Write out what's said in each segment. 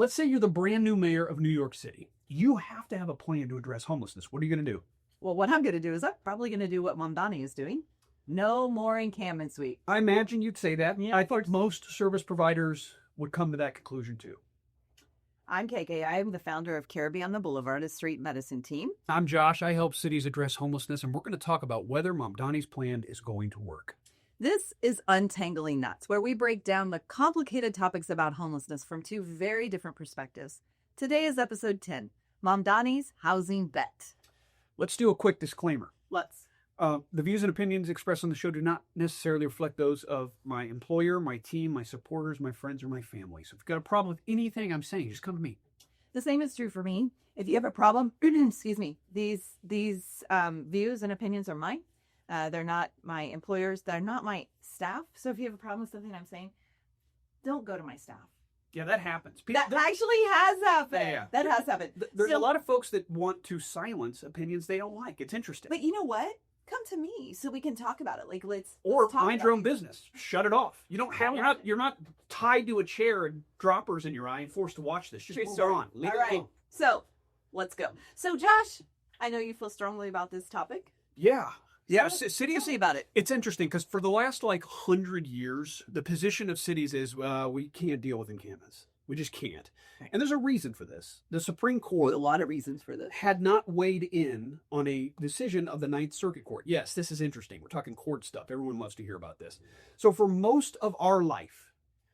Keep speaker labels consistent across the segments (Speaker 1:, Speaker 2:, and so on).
Speaker 1: Let's say you're the brand new mayor of New York City. You have to have a plan to address homelessness. What are you going to do?
Speaker 2: Well, what I'm going to do is I'm probably going to do what Mamdani is doing. No more encampments week.
Speaker 1: I imagine you'd say that.
Speaker 2: Yeah,
Speaker 1: I think most service providers would come to that conclusion too.
Speaker 2: I'm KK. I'm the founder of Care Beyond the Boulevard, a street medicine team.
Speaker 1: I'm Josh. I help cities address homelessness, and we're going to talk about whether Mamdani's plan is going to work.
Speaker 2: This is Untangling Knots, where we break down the complicated topics about homelessness from two very different perspectives. Today is episode 10, Mamdani's Housing Bet.
Speaker 1: Let's do a quick disclaimer.
Speaker 2: Let's.
Speaker 1: The views and opinions expressed on the show do not necessarily reflect those of my employer, my team, my supporters, my friends, or my family. So if you've got a problem with anything I'm saying, just come to me.
Speaker 2: The same is true for me. If you have a problem, excuse me, these views and opinions are mine. They're not my employers. They're not my staff. So if you have a problem with something I'm saying, don't go to my staff.
Speaker 1: Yeah, that happens.
Speaker 2: That actually has happened.
Speaker 1: Yeah.
Speaker 2: That has happened.
Speaker 1: There's a lot of folks that want to silence opinions they don't like. It's interesting.
Speaker 2: But you know what? Come to me so we can talk about it. Like, let's
Speaker 1: or
Speaker 2: talk
Speaker 1: mind your own business. Shut it off. You don't have. You're not tied to a chair and droppers in your eye and forced to watch this. Just move on. Leave it alone.
Speaker 2: So let's go. So Josh, I know you feel strongly about this topic.
Speaker 1: Yeah. Yeah,
Speaker 2: Tell me about it.
Speaker 1: It's interesting because for the last 100 years, the position of cities is we can't deal with encampments. We just can't. And there's a reason for this. The Supreme Court,
Speaker 2: a lot of reasons for this,
Speaker 1: had not weighed in on a decision of the Ninth Circuit Court. Yes, this is interesting. We're talking court stuff. Everyone loves to hear about this. So for most of our life,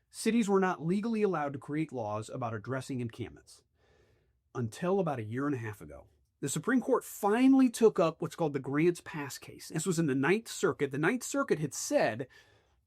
Speaker 1: cities were not legally allowed to create laws about addressing encampments until about a year and a half ago. The Supreme Court finally took up what's called the Grants Pass case. This was in the Ninth Circuit. The Ninth Circuit had said,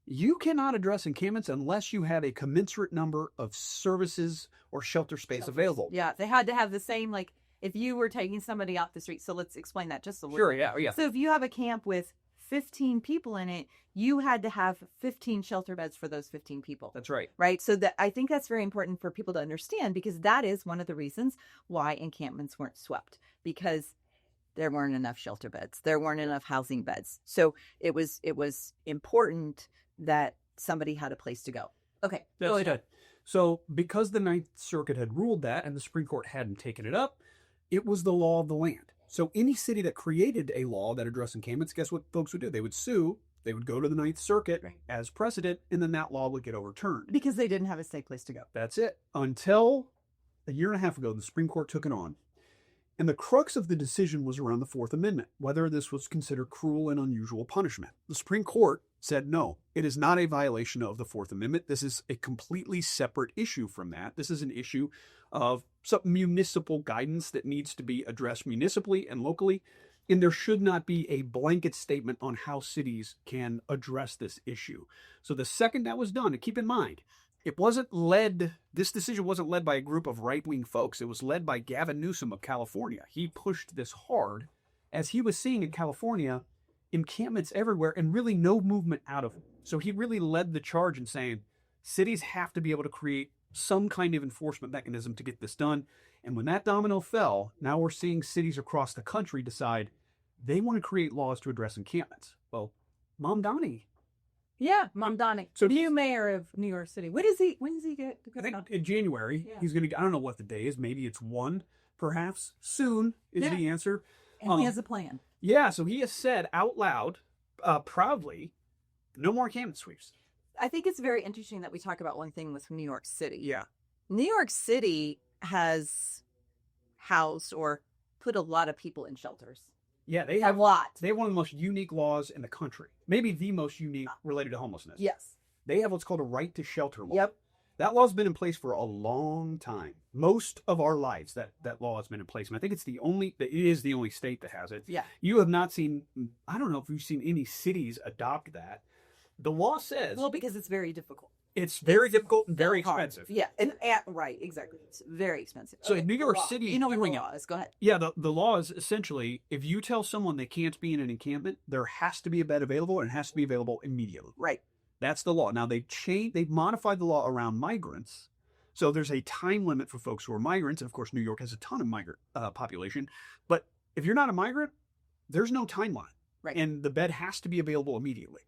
Speaker 1: you cannot address encampments unless you have a commensurate number of services or shelter space available.
Speaker 2: Yeah, they had to have the same, if you were taking somebody off the street. So let's explain that just a little.
Speaker 1: Sure, yeah.
Speaker 2: So if you have a camp with 15 people in it, you had to have 15 shelter beds for those 15 people.
Speaker 1: That's right.
Speaker 2: Right? So I think that's very important for people to understand, because that is one of the reasons why encampments weren't swept, because there weren't enough shelter beds. There weren't enough housing beds. So it was important that somebody had a place to go. Okay.
Speaker 1: That's good. So because the Ninth Circuit had ruled that and the Supreme Court hadn't taken it up, it was the law of the land. So any city that created a law that addressed encampments, guess what folks would do? They would sue. They would go to the Ninth Circuit as precedent, and then that law would get overturned.
Speaker 2: Because they didn't have a safe place to go.
Speaker 1: That's it. Until a year and a half ago, the Supreme Court took it on. And the crux of the decision was around the Fourth Amendment, whether this was considered cruel and unusual punishment. The Supreme Court said, no, it is not a violation of the Fourth Amendment. This is a completely separate issue from that. This is an issue of some municipal guidance that needs to be addressed municipally and locally. And there should not be a blanket statement on how cities can address this issue. So the second that was done, and keep in mind, this decision wasn't led by a group of right-wing folks. It was led by Gavin Newsom of California. He pushed this hard as he was seeing in California encampments everywhere and really no movement out of them. So he really led the charge in saying cities have to be able to create some kind of enforcement mechanism to get this done. And when that domino fell, now we're seeing cities across the country decide they want to create laws to address encampments. Well, Mamdani.
Speaker 2: Yeah, Mamdani.
Speaker 1: So
Speaker 2: new mayor of New York City. When does he get?
Speaker 1: I think in January. Yeah. He's going to. I don't know what the day is. Maybe it's 1, perhaps. Soon is the answer.
Speaker 2: And he has a plan.
Speaker 1: Yeah. So he has said out loud, proudly, no more encampment sweeps.
Speaker 2: I think it's very interesting that we talk about one thing with New York City.
Speaker 1: Yeah.
Speaker 2: New York City has housed or put a lot of people in shelters.
Speaker 1: Yeah, they have
Speaker 2: a lot.
Speaker 1: They have one of the most unique laws in the country. Maybe the most unique related to homelessness.
Speaker 2: Yes.
Speaker 1: They have what's called a right to shelter law.
Speaker 2: Yep.
Speaker 1: That law's been in place for a long time. Most of our lives, that law has been in place. And I think it is the only state that has it.
Speaker 2: Yeah.
Speaker 1: You have not seen, I don't know if you've seen any cities adopt that. The law says.
Speaker 2: Well, because it's very difficult.
Speaker 1: It's very difficult and very expensive.
Speaker 2: Yeah, and right, exactly. It's very expensive.
Speaker 1: So in New York City,
Speaker 2: you know what the law is? Go ahead.
Speaker 1: Yeah, the law is essentially, if you tell someone they can't be in an encampment, there has to be a bed available, and it has to be available immediately.
Speaker 2: Right.
Speaker 1: That's the law. Now they've modified the law around migrants, so there's a time limit for folks who are migrants, and of course New York has a ton of migrant population. But if you're not a migrant, there's no timeline,
Speaker 2: right? And the
Speaker 1: bed has to be available immediately.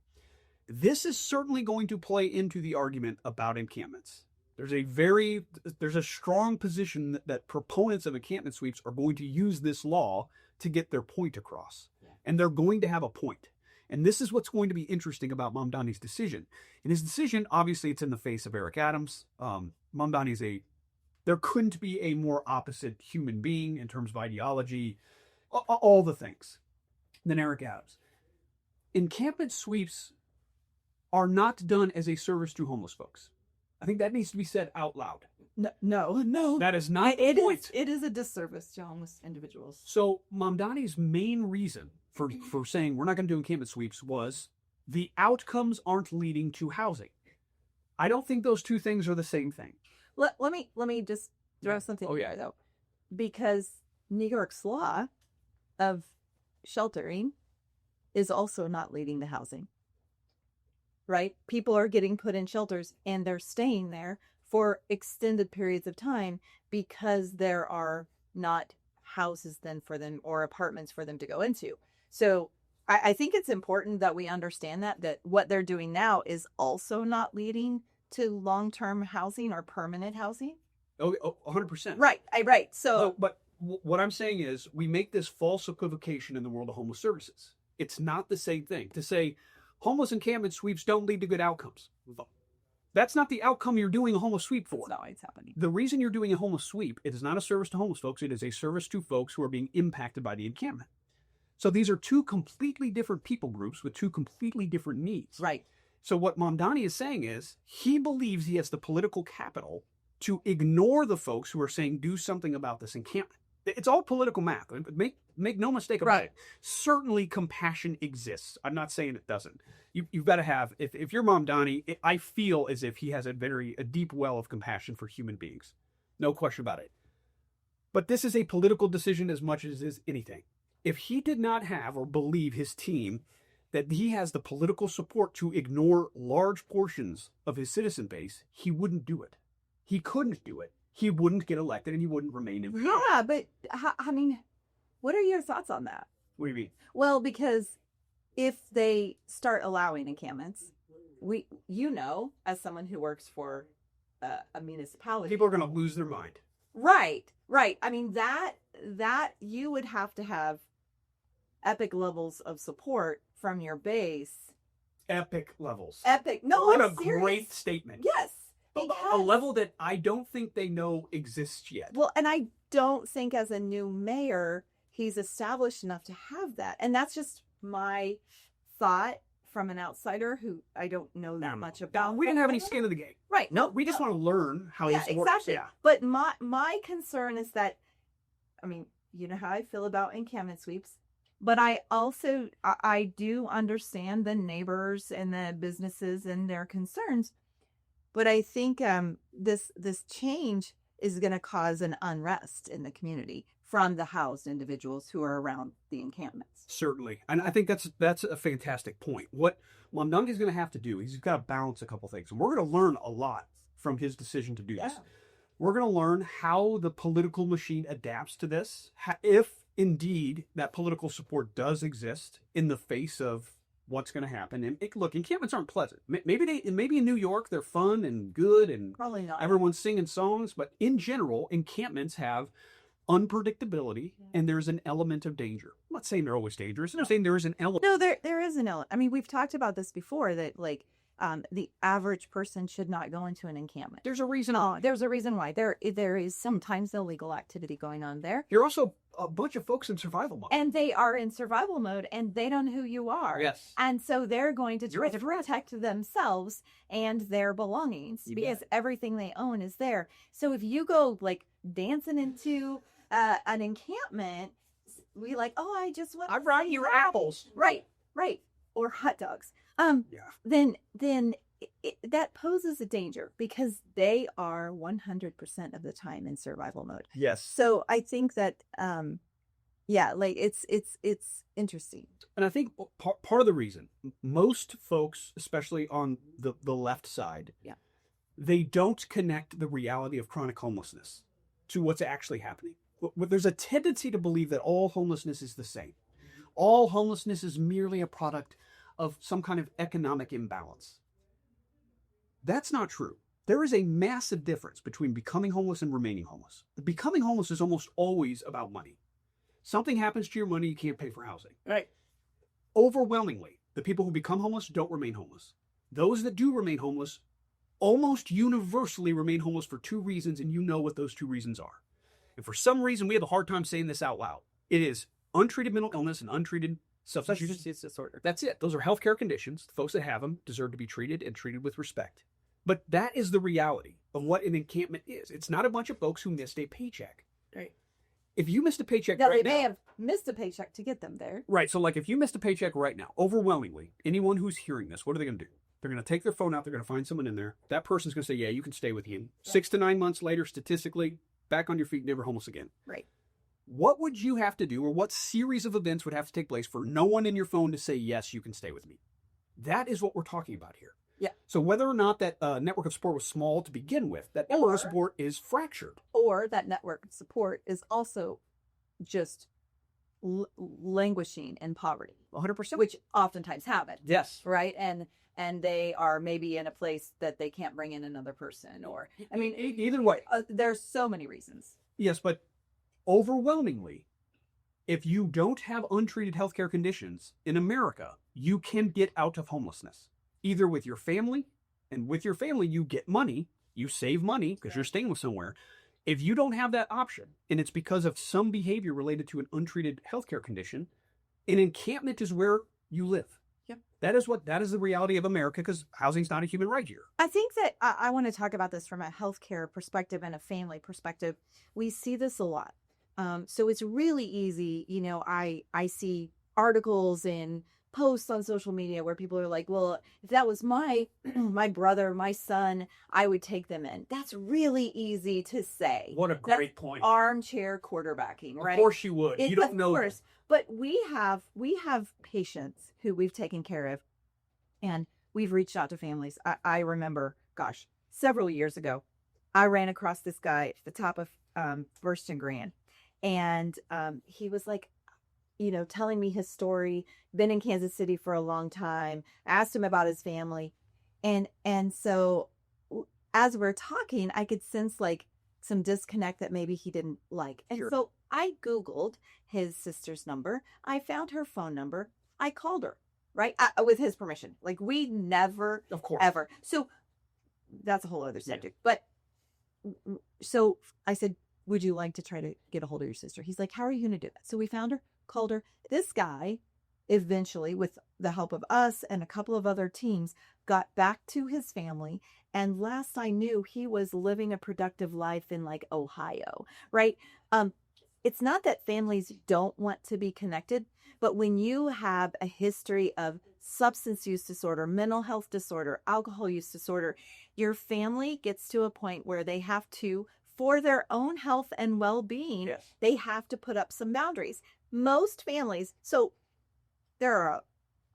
Speaker 1: This is certainly going to play into the argument about encampments. There's a strong position that proponents of encampment sweeps are going to use this law to get their point across. Yeah. And they're going to have a point. And this is what's going to be interesting about Mamdani's decision. In his decision, obviously, it's in the face of Eric Adams. Mamdani's there couldn't be a more opposite human being in terms of ideology, all the things, than Eric Adams. Encampment sweeps are not done as a service to homeless folks. I think that needs to be said out loud.
Speaker 2: No.
Speaker 1: That is not the point.
Speaker 2: It is a disservice to homeless individuals.
Speaker 1: So Mamdani's main reason for saying we're not going to do encampment sweeps was the outcomes aren't leading to housing. I don't think those two things are the same thing.
Speaker 2: Let me just throw something there, though. Because New York's law of sheltering is also not leading to housing. Right? People are getting put in shelters and they're staying there for extended periods of time because there are not houses then for them or apartments for them to go into. So I think it's important that we understand that what they're doing now is also not leading to long-term housing or permanent housing.
Speaker 1: Oh, 100%.
Speaker 2: Right. So,
Speaker 1: but what I'm saying is we make this false equivocation in the world of homeless services. It's not the same thing to say homeless encampment sweeps don't lead to good outcomes. That's not the outcome you're doing a homeless sweep for.
Speaker 2: That's not what's happening.
Speaker 1: The reason you're doing a homeless sweep, it is not a service to homeless folks. It is a service to folks who are being impacted by the encampment. So these are two completely different people groups with two completely different needs.
Speaker 2: Right.
Speaker 1: So what Mamdani is saying is he believes he has the political capital to ignore the folks who are saying do something about this encampment. It's all political math. Make no mistake about it. Certainly compassion exists. I'm not saying it doesn't. You've got to have, if you're Mamdani, I feel as if he has a deep well of compassion for human beings. No question about it. But this is a political decision as much as it is anything. If he did not have or believe his team that he has the political support to ignore large portions of his citizen base, he wouldn't do it. He couldn't do it. He wouldn't get elected and he wouldn't remain in power.
Speaker 2: Yeah, but I mean, what are your thoughts on that?
Speaker 1: What do you mean?
Speaker 2: Well, because if they start allowing encampments, as someone who works for a municipality,
Speaker 1: people are going to lose their mind.
Speaker 2: Right. I mean, that you would have to have epic levels of support from your base.
Speaker 1: Epic levels.
Speaker 2: Epic. No,
Speaker 1: what
Speaker 2: I'm
Speaker 1: a
Speaker 2: serious.
Speaker 1: Great statement.
Speaker 2: Yes.
Speaker 1: A level that I don't think they know exists yet.
Speaker 2: Well, and I don't think as a new mayor, he's established enough to have that. And that's just my thought from an outsider who I don't know that much about.
Speaker 1: We didn't have any skin in the game.
Speaker 2: Right. No,
Speaker 1: we just want to learn how this works.
Speaker 2: Exactly. Yeah. But my concern is that, I mean, you know how I feel about encampment sweeps, but I also, I do understand the neighbors and the businesses and their concerns. But I think this change is going to cause an unrest in the community from the housed individuals who are around the encampments.
Speaker 1: Certainly. And I think that's a fantastic point. What Mamdani is going to have to do, he's got to balance a couple things. And we're going to learn a lot from his decision to do this. We're going to learn how the political machine adapts to this, if indeed that political support does exist in the face of what's going to happen. And look, encampments aren't pleasant. Maybe in New York they're fun and good and
Speaker 2: probably not.
Speaker 1: Everyone's singing songs, but in general, encampments have unpredictability and there's an element of danger. I'm not saying they're always dangerous. I'm saying there is an element.
Speaker 2: No, there is an element. I mean, we've talked about this before that the average person should not go into an encampment.
Speaker 1: There's a reason.
Speaker 2: There's a reason why. There is sometimes illegal activity going on there.
Speaker 1: You're also a bunch of folks in survival mode.
Speaker 2: And they are in survival mode and they don't know who you are.
Speaker 1: Yes.
Speaker 2: And so they're going to try to protect themselves and their belongings because everything they own is there. So if you go dancing into an encampment, we I just want
Speaker 1: I'm riding your apples.
Speaker 2: Right. Or hot dogs. Then that poses a danger because they are 100% of the time in survival mode.
Speaker 1: Yes.
Speaker 2: So I think that, it's interesting.
Speaker 1: And I think part of the reason most folks, especially on the left side, they don't connect the reality of chronic homelessness to what's actually happening. There's a tendency to believe that all homelessness is the same. All homelessness is merely a product of some kind of economic imbalance. That's not true. There is a massive difference between becoming homeless and remaining homeless. Becoming homeless is almost always about money. Something happens to your money, you can't pay for housing.
Speaker 3: Right.
Speaker 1: Overwhelmingly, the people who become homeless don't remain homeless. Those that do remain homeless almost universally remain homeless for two reasons, and you know what those two reasons are. And for some reason, we have a hard time saying this out loud. It is untreated mental illness and untreated substance use disorder. That's it. Those are healthcare conditions. The folks that have them deserve to be treated and treated with respect. But that is the reality of what an encampment is. It's not a bunch of folks who missed a paycheck.
Speaker 3: Right.
Speaker 1: If you missed a paycheck
Speaker 3: Now,
Speaker 1: right
Speaker 3: they may
Speaker 1: now,
Speaker 3: have missed a paycheck to get them there.
Speaker 1: right, so like if you missed a paycheck right now, overwhelmingly, anyone who's hearing this, what are they going to do? They're going to take their phone out. They're going to find someone in there. That person's going to say, yeah, you can stay with you. 6 to 9 months later, statistically, back on your feet, never homeless again.
Speaker 3: Right.
Speaker 1: What would you have to do, or what series of events would have to take place for no one in your phone to say, yes, you can stay with me? That is what we're talking about here.
Speaker 3: Yeah.
Speaker 1: So whether or not that network of support was small to begin with, that network of support is fractured.
Speaker 3: Or that network of support is also just languishing in poverty,
Speaker 1: 100%.
Speaker 3: which oftentimes happen.
Speaker 1: Yes.
Speaker 3: Right. And they are maybe in a place that they can't bring in another person, or I mean,
Speaker 1: Either way.
Speaker 3: there's so many reasons.
Speaker 1: Yes, but overwhelmingly, if you don't have untreated healthcare conditions in America, you can get out of homelessness, either with your family, and with your family, you get money, you save money because you're staying with somewhere. If you don't have that option, and it's because of some behavior related to an untreated healthcare condition, an encampment is where you live.
Speaker 3: Yep.
Speaker 1: That is the reality of America, because housing's not a human right here.
Speaker 3: I think that I want to talk about this from a healthcare perspective and a family perspective. We see this a lot. So it's really easy. You know, I see articles and posts on social media where people are like, well, if that was my my brother, my son, I would take them in. That's really easy to say.
Speaker 1: What a great point.
Speaker 3: Armchair quarterbacking, right?
Speaker 1: Of course you would. You don't know.
Speaker 3: Of course. But we have patients who we've taken care of, and we've reached out to families. I remember, gosh, several years ago, I ran across this guy at the top of First and Grand, and he was like, you know, telling me his story, been in Kansas City for a long time, asked him about his family. And so as we're talking, I could sense like some disconnect that maybe he didn't like. And
Speaker 1: Sure.
Speaker 3: So I Googled his sister's number. I found her phone number. I called her, right? With his permission. Like we never,
Speaker 1: Of course.
Speaker 3: ever. So that's a whole other subject. But so I said, would you like to try to get a hold of your sister? He's like, how are you going to do that? So we found her, called her. This guy eventually, with the help of us and a couple of other teams, got back to his family. And last I knew, he was living a productive life in like Ohio, right? It's not that families don't want to be connected, but when you have a history of substance use disorder, mental health disorder, alcohol use disorder, your family gets to a point where they have to, for their own health and well-being,
Speaker 1: Yes.
Speaker 3: they have to put up some boundaries. Most families, so there are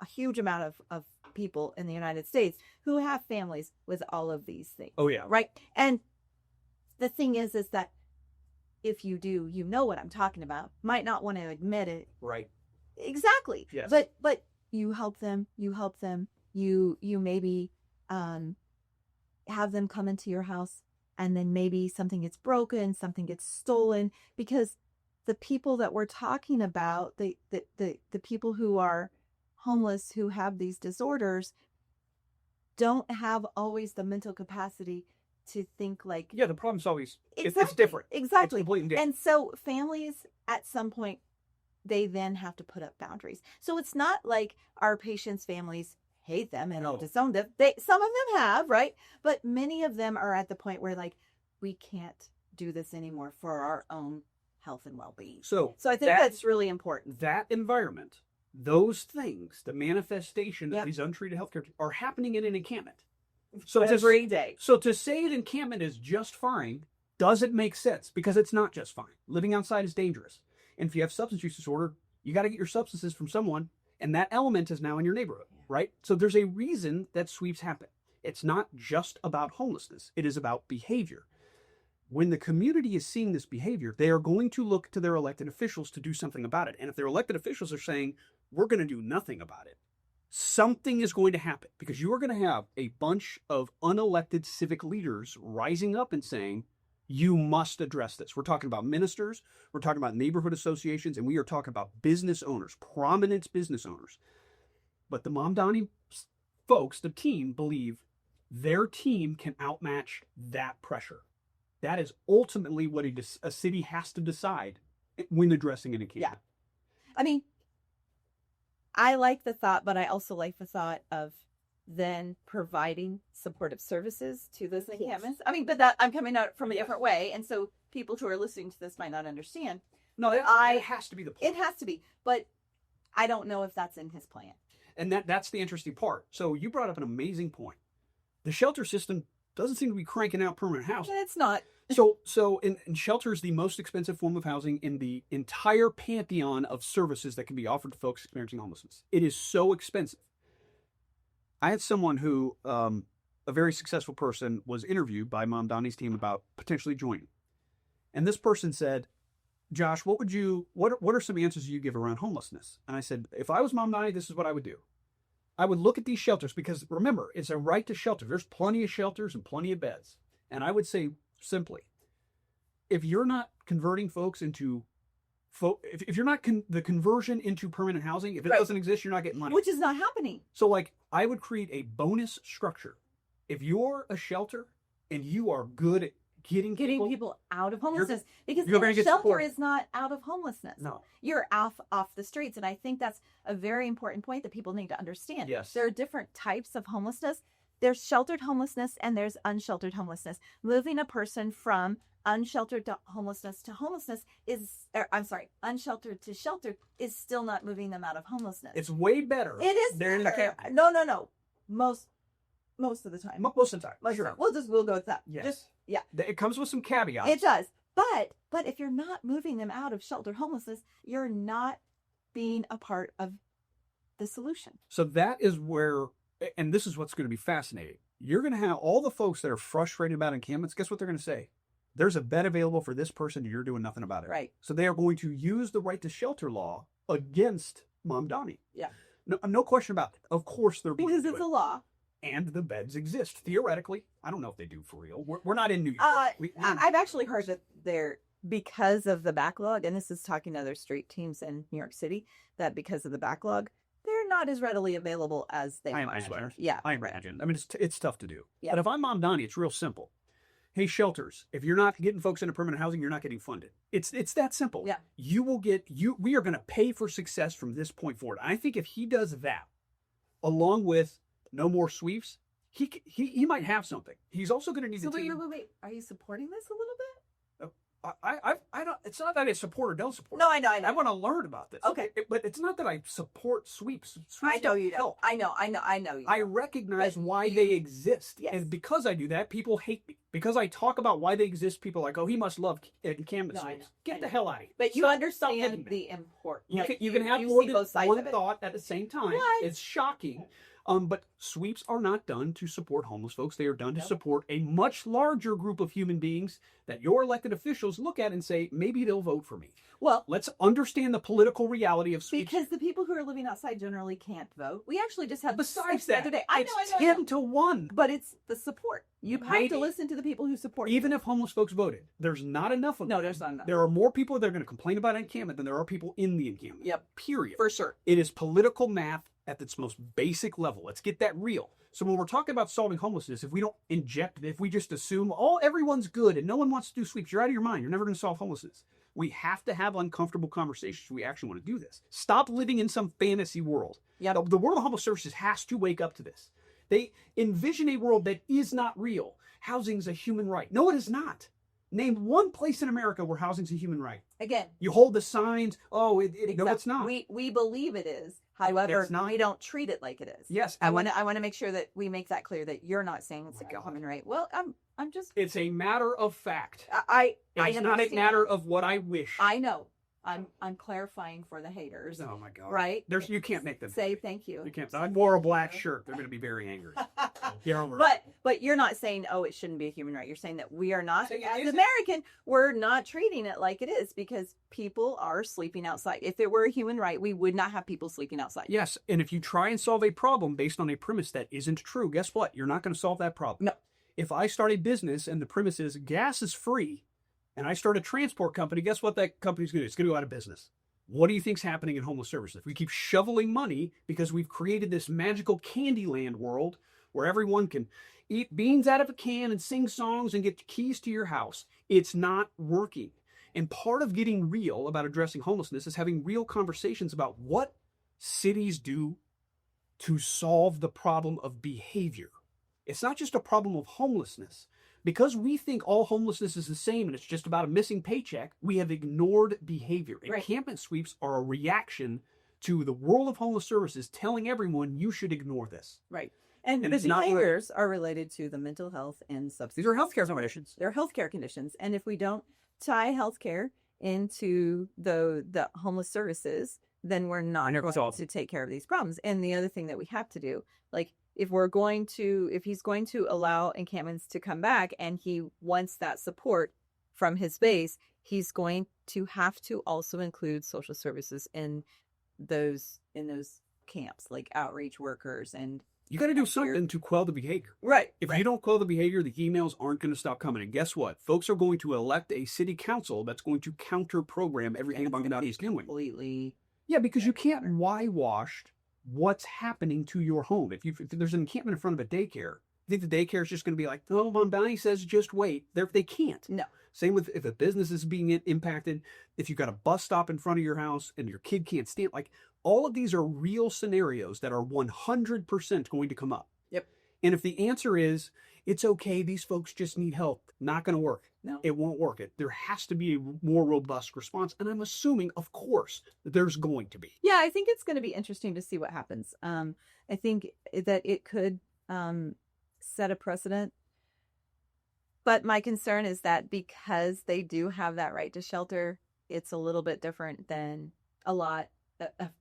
Speaker 3: a huge amount of people in the United States who have families with all of these things.
Speaker 1: Oh, yeah.
Speaker 3: Right? And the thing is that if you do, you know what I'm talking about. Might not want to admit it.
Speaker 1: Right.
Speaker 3: Exactly.
Speaker 1: Yes.
Speaker 3: But you help them. You maybe have them come into your house, and then maybe something gets broken, something gets stolen, because the people that we're talking about, the people who are homeless, who have these disorders, don't have always the mental capacity to think like,
Speaker 1: Yeah, the problem's always, it's
Speaker 3: Exactly.
Speaker 1: different.
Speaker 3: Exactly.
Speaker 1: It's completely different.
Speaker 3: And so families at some point, they then have to put up boundaries. So it's not like our patients' families hate them and
Speaker 1: No.
Speaker 3: disown them. Some of them have, right? But many of them are at the point where like, we can't do this anymore for our own health and well-being.
Speaker 1: So
Speaker 3: So I think that's really important.
Speaker 1: that environment, those things, the manifestation
Speaker 3: Yep.
Speaker 1: of these untreated healthcare are happening in an encampment. So
Speaker 3: Every day.
Speaker 1: So to say an encampment is just fine doesn't make sense, because it's not just fine. Living outside is dangerous. And if you have substance use disorder, you got to get your substances from someone, and that element is now in your neighborhood, right? So there's a reason that sweeps happen. It's not just about homelessness. It is about behavior. When the community is seeing this behavior, they are going to look to their elected officials to do something about it. And if their elected officials are saying, we're going to do nothing about it, something is going to happen because you are going to have a bunch of unelected civic leaders rising up and saying, you must address this. We're talking about ministers, we're talking about neighborhood associations, and we are talking about business owners, prominent business owners. But the Mamdani folks, the team, believe their team can outmatch that pressure. That is ultimately what a city has to decide when addressing an encampment.
Speaker 3: Yeah. I mean, I like the thought, but I also like the thought of then providing supportive services to those encampments. I mean, but that I'm coming out from a different way. And so people who are listening to this might not understand.
Speaker 1: No, it has to be the plan.
Speaker 3: It has to be. But I don't know if that's in his plan.
Speaker 1: And that's the interesting part. So you brought up an amazing point. The shelter system doesn't seem to be cranking out permanent housing.
Speaker 3: It's not.
Speaker 1: So shelter is the most expensive form of housing in the entire pantheon of services that can be offered to folks experiencing homelessness. It is so expensive. I had someone who, a very successful person, was interviewed by Mamdani's team about potentially joining. And this person said, Josh, what are some answers you give around homelessness? And I said, if I was Mamdani, this is what I would do. I would look at these shelters because remember, it's a right to shelter. There's plenty of shelters and plenty of beds. And I would say simply, if you're not converting folks into, if you're not the conversion into permanent housing, if it doesn't exist, you're not getting money.
Speaker 3: Which is not happening.
Speaker 1: So like I would create a bonus structure. If you're a shelter and you are good at getting
Speaker 3: people out of homelessness, because
Speaker 1: you're gonna get
Speaker 3: shelter
Speaker 1: support.
Speaker 3: is not out of homelessness.
Speaker 1: No.
Speaker 3: You're off the streets. And I think that's a very important point that people need to understand.
Speaker 1: Yes.
Speaker 3: There are different types of homelessness. There's sheltered homelessness and there's unsheltered homelessness. Moving a person from unsheltered to homelessness to homelessness unsheltered to sheltered is still not moving them out of homelessness.
Speaker 1: It's way better.
Speaker 3: It is
Speaker 1: They're in the
Speaker 3: better.
Speaker 1: camp.
Speaker 3: No. Most of the time.
Speaker 1: Most of the time.
Speaker 3: Sure. We'll go with that.
Speaker 1: Yes.
Speaker 3: Yeah.
Speaker 1: It comes with some caveats.
Speaker 3: It does. But if you're not moving them out of sheltered homelessness, you're not being a part of the solution.
Speaker 1: So that is where, and this is what's going to be fascinating. You're going to have all the folks that are frustrated about encampments. Guess what they're going to say? There's a bed available for this person and you're doing nothing about it.
Speaker 3: Right.
Speaker 1: So they are going to use the right to shelter law against Mamdani.
Speaker 3: Yeah.
Speaker 1: No question about it. Of course they're going
Speaker 3: Because
Speaker 1: to do
Speaker 3: it's
Speaker 1: it.
Speaker 3: a law.
Speaker 1: And the beds exist, theoretically. I don't know if they do for real. We're not in New York.
Speaker 3: I've actually heard that they're, because of the backlog, and this is talking to other street teams in New York City, that because of the backlog, they're not as readily available as they
Speaker 1: I
Speaker 3: are.
Speaker 1: imagine.
Speaker 3: Yeah.
Speaker 1: I imagine. I mean, it's tough to do.
Speaker 3: Yeah.
Speaker 1: But if I'm Mamdani, it's real simple. Hey, shelters, if you're not getting folks into permanent housing, you're not getting funded. It's that simple.
Speaker 3: Yeah.
Speaker 1: We are going to pay for success from this point forward. I think if he does that, along with no more sweeps, he might have something. He's also going to need to
Speaker 3: wait. Are you supporting this a little bit?
Speaker 1: I don't. It's not that I support or don't support.
Speaker 3: No, I know.
Speaker 1: I want to learn about this.
Speaker 3: Okay.
Speaker 1: But it's not that I support sweeps.
Speaker 3: I know you
Speaker 1: don't.
Speaker 3: I know you
Speaker 1: I
Speaker 3: don't.
Speaker 1: recognize
Speaker 3: But
Speaker 1: why they exist.
Speaker 3: Yes.
Speaker 1: And because I do that, people hate me. Because I talk about why they exist, people are like, oh, he must love encampment
Speaker 3: No, I
Speaker 1: sweeps.
Speaker 3: know.
Speaker 1: Get
Speaker 3: I
Speaker 1: the
Speaker 3: know.
Speaker 1: hell out of here.
Speaker 3: But you
Speaker 1: Stop
Speaker 3: understand
Speaker 1: hitting me.
Speaker 3: the importance.
Speaker 1: You can have
Speaker 3: you
Speaker 1: more
Speaker 3: see
Speaker 1: than
Speaker 3: both sides
Speaker 1: one
Speaker 3: of it.
Speaker 1: thought at the same time.
Speaker 3: Right.
Speaker 1: It's shocking. But sweeps are not done to support homeless folks. They are done to
Speaker 3: Nope.
Speaker 1: support a much larger group of human beings that your elected officials look at and say, maybe they'll vote for me.
Speaker 3: Well,
Speaker 1: Let's understand the political reality of sweeps.
Speaker 3: because the people who are living outside generally can't vote. We actually just had
Speaker 1: Besides
Speaker 3: the
Speaker 1: that,
Speaker 3: other day.
Speaker 1: it's 10 to 1.
Speaker 3: But it's the support. You have
Speaker 1: Maybe.
Speaker 3: to listen to the people who support.
Speaker 1: Even if homeless folks voted, there's not enough of them.
Speaker 3: No, there's not enough.
Speaker 1: There are more people that are going to complain about encampment than there are people in the encampment.
Speaker 3: Yep.
Speaker 1: Period.
Speaker 3: For sure.
Speaker 1: It is political math at its most basic level. Let's get that real. So when we're talking about solving homelessness, if we don't inject it, if we just assume, everyone's good and no one wants to do sweeps, you're out of your mind. You're never going to solve homelessness. We have to have uncomfortable conversations if we actually want to do this. Stop living in some fantasy world.
Speaker 3: Yep.
Speaker 1: The World of Homeless Services has to wake up to this. They envision a world that is not real. Housing's a human right. No, it is not. Name one place in America where housing's a human right.
Speaker 3: Again,
Speaker 1: You hold the signs. No, it's
Speaker 3: exactly.
Speaker 1: not.
Speaker 3: We believe it is. However,
Speaker 1: It's not.
Speaker 3: we don't treat it like it is.
Speaker 1: Yes,
Speaker 3: I want to make sure that we make that clear that you're not saying it's like a human right. Well, I'm just
Speaker 1: It's a matter of fact.
Speaker 3: I
Speaker 1: It's not a
Speaker 3: understand.
Speaker 1: matter of what I wish.
Speaker 3: I know. I'm clarifying for the haters.
Speaker 1: Oh my God!
Speaker 3: Right?
Speaker 1: You can't make them.
Speaker 3: Say thank you.
Speaker 1: You can't. I wore a black shirt. They're going to be very angry. Yeah,
Speaker 2: But you're not saying, oh, it shouldn't be a human right. You're saying that we are not,
Speaker 1: Saying it
Speaker 2: as
Speaker 1: isn't.
Speaker 2: American, we're not treating it like it is because people are sleeping outside. If it were a human right, we would not have people sleeping outside.
Speaker 1: Yes, and if you try and solve a problem based on a premise that isn't true, guess what? You're not going to solve that problem.
Speaker 2: No.
Speaker 1: If I start a business and the premise is gas is free, and I start a transport company, guess what that company's going to do? It's going to go out of business. What do you think's happening in homeless services? If we keep shoveling money because we've created this magical Candyland world where everyone can eat beans out of a can and sing songs and get keys to your house, it's not working. And part of getting real about addressing homelessness is having real conversations about what cities do to solve the problem of behavior. It's not just a problem of homelessness. Because we think all homelessness is the same and it's just about a missing paycheck, we have ignored behavior.
Speaker 2: Right.
Speaker 1: Encampment sweeps are a reaction to the world of homeless services telling everyone you should ignore this.
Speaker 2: Right. And
Speaker 1: And
Speaker 2: the
Speaker 1: it's not-
Speaker 2: behaviors are related to the mental health and substance.
Speaker 1: These are healthcare conditions.
Speaker 2: They're healthcare conditions. And if we don't tie healthcare into the homeless services, then we're not
Speaker 1: Never
Speaker 2: going
Speaker 1: solve.
Speaker 2: to take care of these problems. And the other thing that we have to do, like if he's going to allow encampments to come back and he wants that support from his base, he's going to have to also include social services in those camps, like outreach workers and
Speaker 1: You got to do something to quell the behavior.
Speaker 2: right.
Speaker 1: If you don't quell the behavior, the emails aren't going to stop coming. And guess what? Folks are going to elect a city council that's going to counter program everything about he's doing.
Speaker 2: completely.
Speaker 1: Yeah, because you can't whitewash what's happening to your home. If there's an encampment in front of a daycare, you think the daycare is just going to be like, oh, Mamdani says just wait. They can't.
Speaker 2: No.
Speaker 1: Same with if a business is being impacted, if you've got a bus stop in front of your house and your kid can't stand, like all of these are real scenarios that are 100% going to come up.
Speaker 2: Yep.
Speaker 1: And if the answer is, it's okay, these folks just need help, not going to work.
Speaker 2: No.
Speaker 1: It won't work. There has to be a more robust response. And I'm assuming, of course, that there's going to be.
Speaker 2: Yeah, I think it's going to be interesting to see what happens. I think that it could set a precedent. But my concern is that because they do have that right to shelter, it's a little bit different than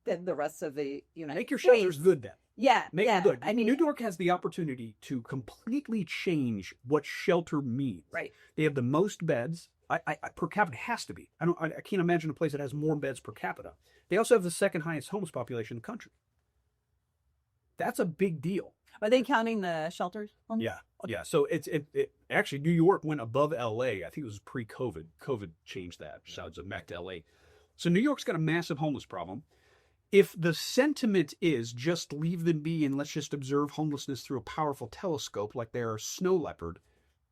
Speaker 2: than the rest of the United
Speaker 1: Make your
Speaker 2: States.
Speaker 1: shelters good then.
Speaker 2: Yeah,
Speaker 1: Make
Speaker 2: yeah.
Speaker 1: it good.
Speaker 2: I mean,
Speaker 1: New York has the opportunity to completely change what shelter means.
Speaker 2: right.
Speaker 1: They have the most beds. I per capita has to be. I can't imagine a place that has more beds per capita. They also have the second highest homeless population in the country. That's a big deal.
Speaker 2: Are they counting the shelters?
Speaker 1: Yeah. Yeah. So it actually, New York went above LA. I think it was pre-COVID. COVID changed that. So it's back to LA. So New York's got a massive homeless problem. If the sentiment is just leave them be and let's just observe homelessness through a powerful telescope like they are a snow leopard,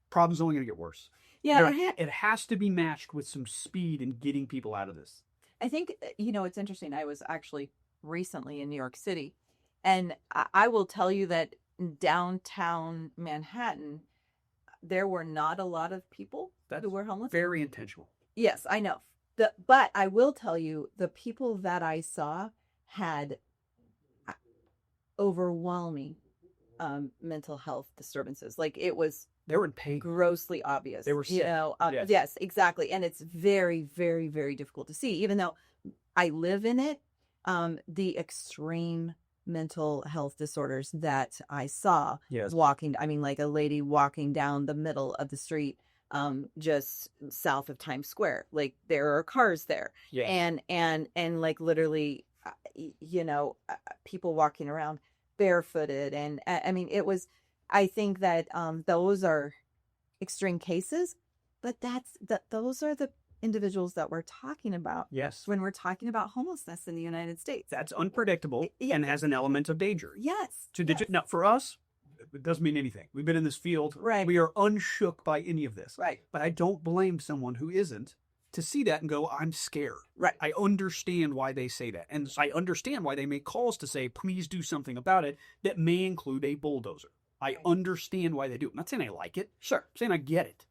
Speaker 1: problem's only going to get worse.
Speaker 2: Yeah,
Speaker 1: It has to be matched with some speed in getting people out of this.
Speaker 2: I think, it's interesting. I was actually recently in New York City, and I will tell you that in downtown Manhattan, there were not a lot of people who were homeless.
Speaker 1: Very intentional.
Speaker 2: Yes, I know. But I will tell you, the people that I saw had overwhelming mental health disturbances. Like it was
Speaker 1: They were in pain.
Speaker 2: grossly obvious.
Speaker 1: They were sick. Yes.
Speaker 2: Yes, exactly. And it's very, very, very difficult to see. Even though I live in it, the extreme mental health disorders that I saw
Speaker 1: Yes.
Speaker 2: like a lady walking down the middle of the street, just south of Times Square. Like there are cars there.
Speaker 1: Yeah.
Speaker 2: And like literally, people walking around barefooted. And I mean, I think that, those are extreme cases, but those are the individuals that we're talking about.
Speaker 1: Yes.
Speaker 2: When we're talking about homelessness in the United States.
Speaker 1: That's unpredictable
Speaker 2: Yeah.
Speaker 1: and has an element of danger.
Speaker 2: Yes.
Speaker 1: Yes. Now, for us, it doesn't mean anything. We've been in this field.
Speaker 2: Right.
Speaker 1: We are unshook by any of this.
Speaker 2: Right.
Speaker 1: But I don't blame someone who isn't to see that and go, I'm scared.
Speaker 2: Right.
Speaker 1: I understand why they say that. And I understand why they make calls to say, please do something about it that may include a bulldozer. I understand why they do it. I'm not saying I like it.
Speaker 2: Sure.
Speaker 1: I'm saying I get it.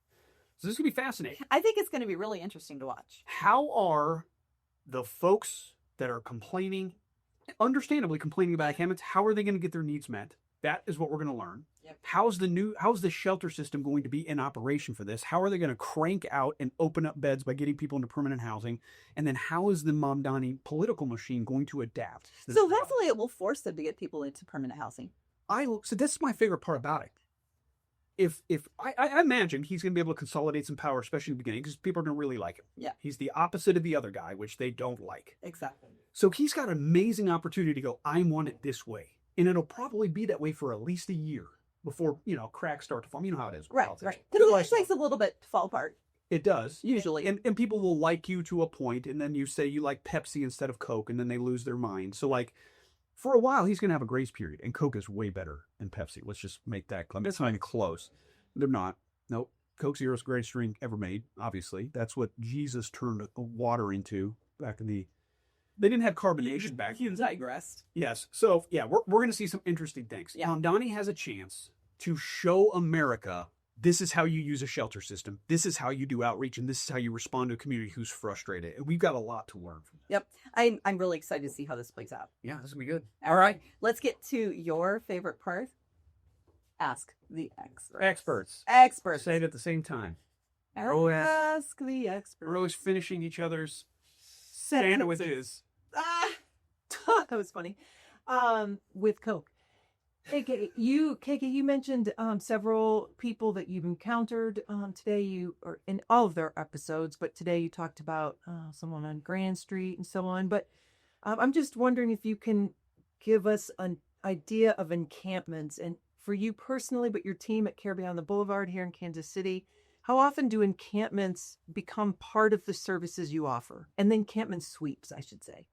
Speaker 1: So this is going to be fascinating.
Speaker 2: I think it's going to be really interesting to watch.
Speaker 1: How are the folks that are complaining, understandably complaining about encampments, how are they going to get their needs met? That is what we're going to learn.
Speaker 2: Yep.
Speaker 1: How's the shelter system going to be in operation for this? How are they going to crank out and open up beds by getting people into permanent housing? And then how is the Mamdani political machine going to adapt?
Speaker 2: So hopefully it will force them to get people into permanent housing.
Speaker 1: So this is my favorite part about it. If I imagine he's going to be able to consolidate some power, especially in the beginning, because people don't really like him.
Speaker 2: Yeah.
Speaker 1: He's the opposite of the other guy, which they don't like.
Speaker 2: Exactly.
Speaker 1: So he's got an amazing opportunity to go, I want it this way. And it'll probably be that way for at least a year before, cracks start to form. You know how it is. With
Speaker 3: Right,
Speaker 1: politics.
Speaker 3: right. Because it takes a little bit to fall apart,
Speaker 1: It does.
Speaker 3: usually.
Speaker 1: And people will like you to a point, and then you say you like Pepsi instead of Coke, and then they lose their mind. So, for a while, he's going to have a grace period, and Coke is way better than Pepsi. Let's just make that clear. It's not even close. They're not. Nope. Coke Zero's the greatest drink ever made, obviously. That's what Jesus turned water into back in the... They didn't have carbonation back then.
Speaker 2: You digressed.
Speaker 1: Yes. So, yeah, we're going to see some interesting things.
Speaker 2: Yeah.
Speaker 1: Mamdani has a chance to show America this is how you use a shelter system. This is how you do outreach, and this is how you respond to a community who's frustrated. And we've got a lot to learn from that.
Speaker 2: Yep. I'm really excited to see how this plays out.
Speaker 1: Yeah, this will be good.
Speaker 2: All right. Let's get to your favorite part. Ask the experts. Experts.
Speaker 1: Say it at the same time.
Speaker 2: Ask the experts.
Speaker 1: We're always finishing each other's stand with his.
Speaker 3: That was funny. With Coke. KK, you mentioned several people that you've encountered today. Or in all of their episodes, but today you talked about someone on Grand Street and so on. But I'm just wondering if you can give us an idea of encampments, and for you personally, but your team at Care Beyond the Boulevard here in Kansas City. How often do encampments become part of the services you offer? And then encampment sweeps, I should say.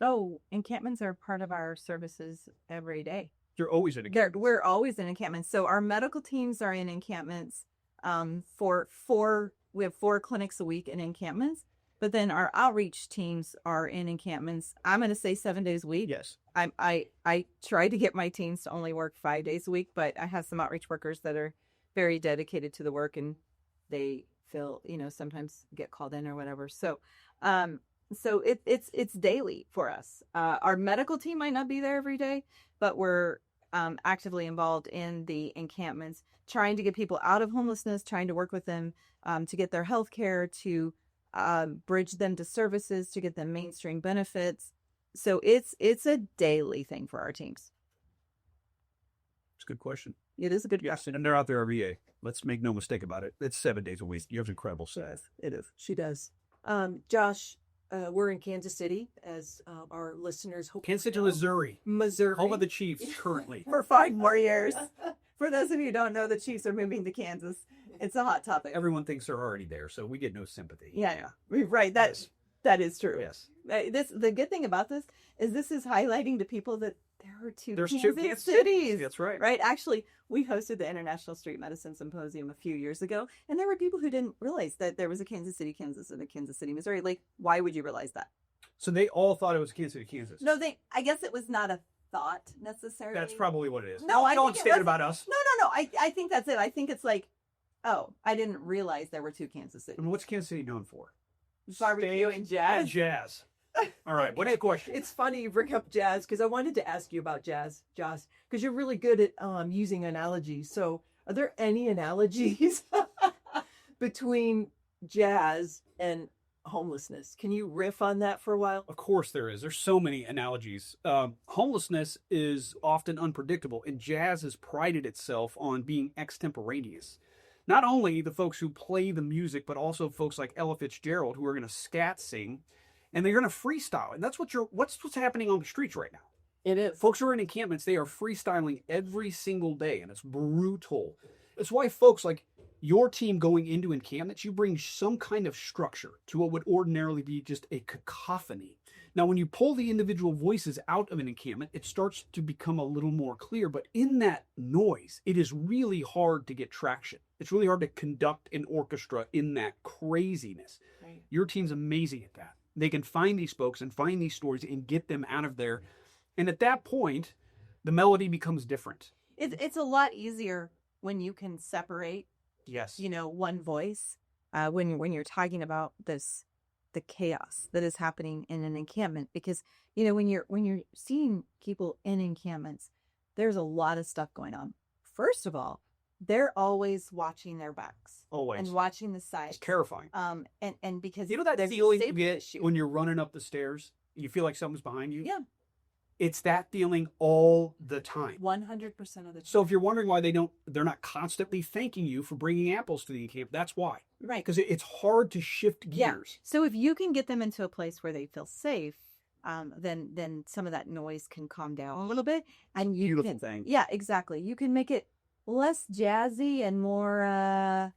Speaker 2: Oh, encampments are part of our services every day.
Speaker 1: You're always in a
Speaker 2: We're always in encampments. So our medical teams are in encampments. We have 4 clinics a week in encampments. But then our outreach teams are in encampments. I'm going to say 7 days a week.
Speaker 1: Yes.
Speaker 2: I try to get my teams to only work 5 days a week, but I have some outreach workers that are very dedicated to the work, and they feel, sometimes get called in or whatever. So, it's daily for us. Our medical team might not be there every day, but we're actively involved in the encampments, trying to get people out of homelessness, trying to work with them to get their health care, to bridge them to services, to get them mainstream benefits. So it's a daily thing for our teams.
Speaker 1: It's a good question.
Speaker 2: It is a good question.
Speaker 1: And they're out there every day. Let's make no mistake about it. It's 7 days a week. You have an incredible staff.
Speaker 3: It is. She does. Josh, we're in Kansas City, as our listeners hope.
Speaker 1: Kansas City, Missouri. Home of the Chiefs currently.
Speaker 2: For 5 more years. For those of you who don't know, the Chiefs are moving to Kansas. It's a hot topic.
Speaker 1: Everyone thinks they're already there, so we get no sympathy.
Speaker 2: Yeah. Right. That is true.
Speaker 1: Yes.
Speaker 2: The good thing about this is highlighting to people that there's two Kansas
Speaker 1: cities. That's right.
Speaker 2: Right. Actually, we hosted the International Street Medicine Symposium a few years ago, and there were people who didn't realize that there was a Kansas City, Kansas, and a Kansas City, Missouri. Like, why would you realize that?
Speaker 1: So they all thought it was Kansas City, Kansas.
Speaker 2: No, I guess it was not a thought necessarily.
Speaker 1: That's probably what it is.
Speaker 2: No, I
Speaker 1: don't say it about us.
Speaker 2: No. I think that's it. I think it's like, oh, I didn't realize there were 2 Kansas Cities.
Speaker 1: And what's Kansas City known for?
Speaker 2: Barbecue and jazz.
Speaker 1: Jazz. All right. What's the question?
Speaker 3: It's funny you bring up jazz, because I wanted to ask you about jazz, Josh, because you're really good at using analogies. So are there any analogies between jazz and homelessness? Can you riff on that for a while?
Speaker 1: Of course there is. There's so many analogies. Homelessness is often unpredictable, and jazz has prided itself on being extemporaneous. Not only the folks who play the music, but also folks like Ella Fitzgerald, who are going to scat sing, and they're going to freestyle. And that's what's happening on the streets right now.
Speaker 3: It is.
Speaker 1: Folks who are in encampments, they are freestyling every single day, and it's brutal. That's why folks like your team going into encampments, you bring some kind of structure to what would ordinarily be just a cacophony. Now, when you pull the individual voices out of an encampment, it starts to become a little more clear. But in that noise, it is really hard to get traction. It's really hard to conduct an orchestra in that craziness.
Speaker 3: Right.
Speaker 1: Your team's amazing at that. They can find these folks and find these stories and get them out of there. And at that point, the melody becomes different.
Speaker 2: It's a lot easier when you can separate,
Speaker 1: Yes.
Speaker 2: one voice. When you're talking about the chaos that is happening in an encampment, because when you're seeing people in encampments, there's a lot of stuff going on. First of all, they're always watching their backs.
Speaker 1: Always.
Speaker 2: And watching the sides.
Speaker 1: It's terrifying.
Speaker 2: And because
Speaker 1: You know that
Speaker 2: there's a
Speaker 1: feeling you
Speaker 2: safety
Speaker 1: get
Speaker 2: issue.
Speaker 1: when you're running up the stairs? You feel like someone's behind you?
Speaker 2: Yeah.
Speaker 1: It's that feeling all the time.
Speaker 3: 100% of the time.
Speaker 1: So if you're wondering why they're not constantly thanking you for bringing apples to the camp, that's why.
Speaker 3: Right.
Speaker 1: Because it's hard to shift gears.
Speaker 2: So if you can get them into a place where they feel safe, then some of that noise can calm down a little bit, and you
Speaker 1: Beautiful
Speaker 2: can,
Speaker 1: thing.
Speaker 2: Yeah, exactly. You can make it less jazzy and more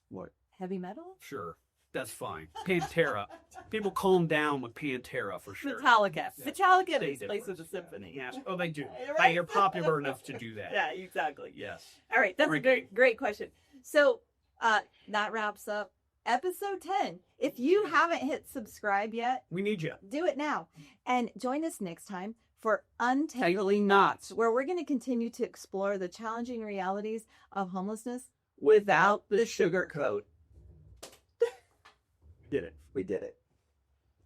Speaker 1: What?
Speaker 2: heavy metal.
Speaker 1: Sure. That's fine. Pantera. People calm down with Pantera for sure.
Speaker 3: Metallica.
Speaker 1: Yeah.
Speaker 3: Metallica
Speaker 1: They
Speaker 3: is
Speaker 1: do.
Speaker 3: places a symphony.
Speaker 1: Yes. Oh, they do.
Speaker 3: Right?
Speaker 1: They're popular enough to do that.
Speaker 3: Yeah, exactly.
Speaker 1: Yes.
Speaker 3: All right, that's
Speaker 1: Great.
Speaker 3: a great question. So that wraps up episode 10. If you haven't hit subscribe yet,
Speaker 1: We need you.
Speaker 3: do it now. And join us next time for Untangling Knots, where we're going to continue to explore the challenging realities of homelessness without the sugarcoat.
Speaker 1: Did it.
Speaker 3: We did it.